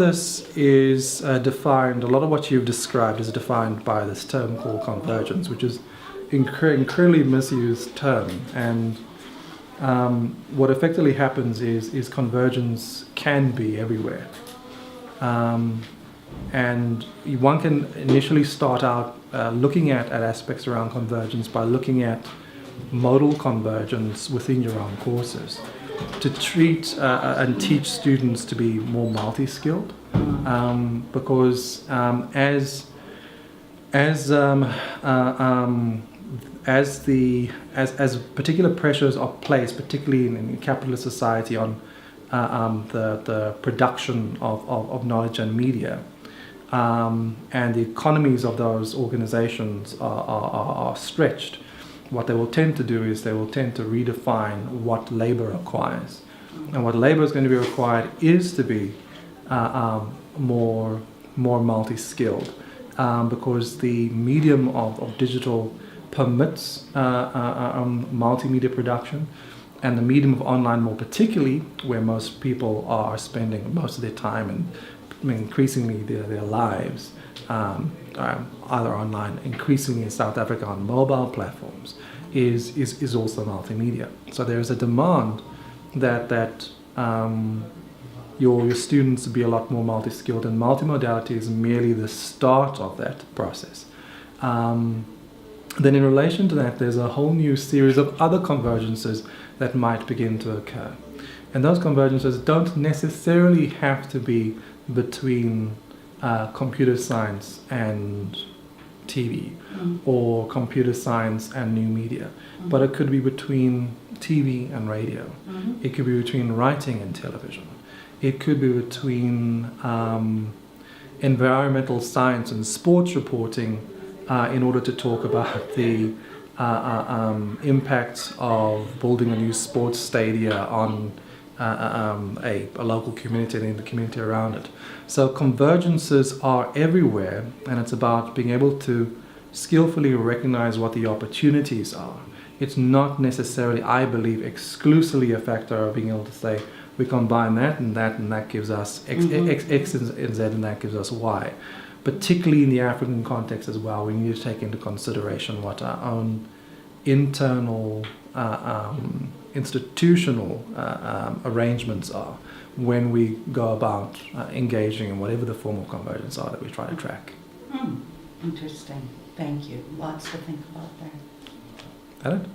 This is defined, a lot of what you've described is defined by this term called convergence, which is incredibly misused term. And what effectively happens is convergence can be everywhere. And one can initially start out looking at aspects around convergence by looking at modal convergence within your own courses, to treat and teach students to be more multi-skilled, because as particular pressures are placed, particularly in capitalist society, on the production of knowledge and media, and the economies of those organizations are stretched, what they will tend to do is they will tend to redefine what labor requires. And what labor is going to be required is to be more multi-skilled, because the medium of digital permits multimedia production, and the medium of online more particularly, where most people are spending most of their time and increasingly their lives either online, increasingly in South Africa on mobile platforms, is also multimedia. So there is a demand that your students be a lot more multi-skilled, and multimodality is merely the start of that process. Then in relation to that, there's a whole new series of other convergences that might begin to occur. And those convergences don't necessarily have to be between computer science and TV, or computer science and new media, but it could be between TV and radio. It could be between writing and television. It could be between environmental science and sports reporting, in order to talk about the impacts of building a new sports stadia on a local community and the community around it. So convergences are everywhere, and it's about being able to skillfully recognize what the opportunities are. It's not necessarily, I believe, exclusively a factor of being able to say we combine that and that gives us X and Z, and that gives us Y. Particularly in the African context as well, we need to take into consideration what our own internal institutional arrangements are when we go about engaging in whatever the form of convergence are that we try to track. Interesting. Thank you. Lots to think about there. Got it?